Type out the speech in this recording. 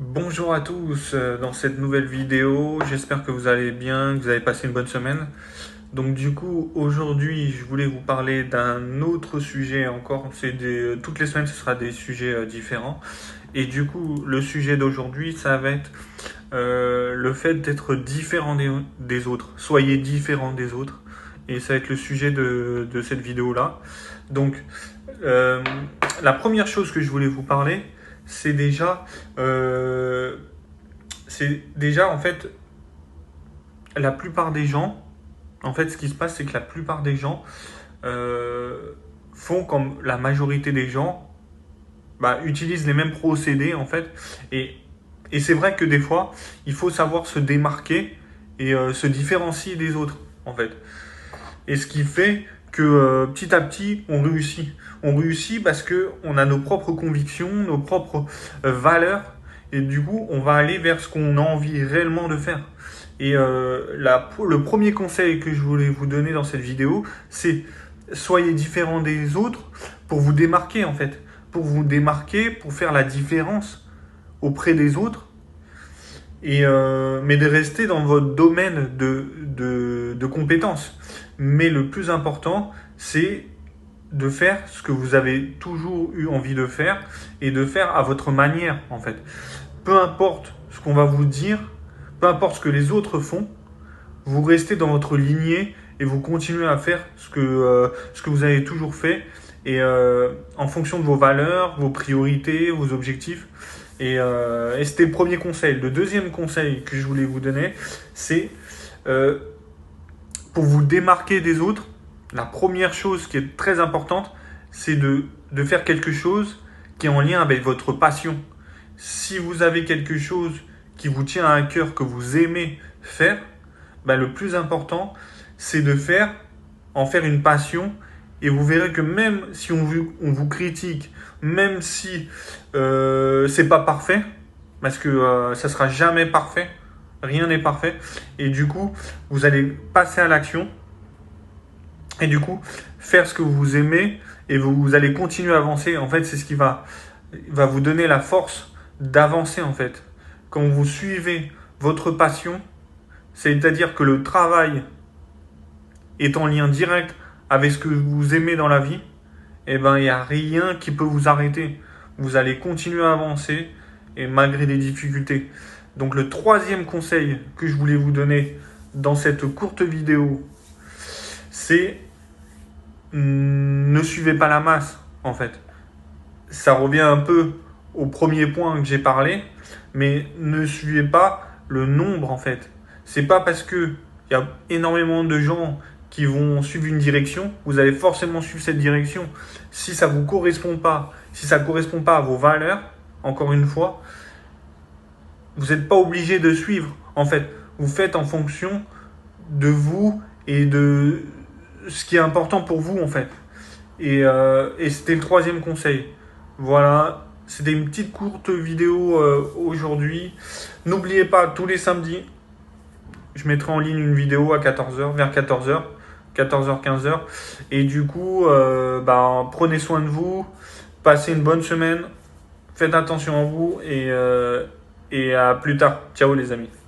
Bonjour à tous dans cette nouvelle vidéo, j'espère que vous allez bien, que vous avez passé une bonne semaine. Donc du coup, aujourd'hui, je voulais vous parler d'un autre sujet encore. Toutes les semaines, ce sera des sujets différents. Et du coup, le sujet d'aujourd'hui, ça va être le fait d'être différent des autres. Soyez différent des autres. Et ça va être le sujet de cette vidéo-là. Donc, euh, la première chose que je voulais vous parler, c'est déjà, euh, en fait, la plupart des gens, en fait, ce qui se passe, c'est que la plupart des gens euh, font comme la majorité des gens, utilisent les mêmes procédés, en fait. Et, et c'est vrai que des fois, il faut savoir se démarquer et se différencier des autres, en fait. Et ce qui fait que petit à petit, on réussit. On réussit parce que on a nos propres convictions, nos propres valeurs, et du coup, on va aller vers ce qu'on a envie réellement de faire. Et le premier conseil que je voulais vous donner dans cette vidéo, c'est soyez différent des autres pour vous démarquer en fait. Pour vous démarquer, pour faire la différence auprès des autres mais de rester dans votre domaine de compétences. Mais le plus important, c'est de faire ce que vous avez toujours eu envie de faire et de faire à votre manière, en fait. Peu importe ce qu'on va vous dire, peu importe ce que les autres font, vous restez dans votre lignée et vous continuez à faire ce que vous avez toujours fait et en fonction de vos valeurs, vos priorités, vos objectifs. Et c'était le premier conseil. Le deuxième conseil que je voulais vous donner, c'est euh, pour vous démarquer des autres, la première chose qui est très importante, c'est de faire quelque chose qui est en lien avec votre passion. Si vous avez quelque chose qui vous tient à cœur, que vous aimez faire, le plus important, c'est de en faire une passion. Et vous verrez que même si on vous critique, même si c'est pas parfait, parce que ça sera jamais parfait, rien n'est parfait. Et du coup, vous allez passer à l'action. Et du coup, faire ce que vous aimez et vous allez continuer à avancer. En fait, c'est ce qui va vous donner la force d'avancer en fait. Quand vous suivez votre passion, c'est-à-dire que le travail est en lien direct avec ce que vous aimez dans la vie, il n'y a rien qui peut vous arrêter. Vous allez continuer à avancer et malgré les difficultés. Donc le troisième conseil que je voulais vous donner dans cette courte vidéo, c'est ne suivez pas la masse en fait. Ça revient un peu au premier point que j'ai parlé, mais ne suivez pas le nombre en fait. C'est pas parce que il y a énormément de gens qui vont suivre une direction, vous allez forcément suivre cette direction. Si ça vous correspond pas, si ça correspond pas à vos valeurs, encore une fois, vous n'êtes pas obligé de suivre. En fait, vous faites en fonction de vous et de ce qui est important pour vous en fait. Et c'était le troisième conseil. Voilà, c'était une petite courte vidéo aujourd'hui. N'oubliez pas, tous les samedis, je mettrai en ligne une vidéo à 14h, vers 14h, 14h, 15h. Et du coup, prenez soin de vous, passez une bonne semaine, faites attention à vous et à plus tard. Ciao les amis.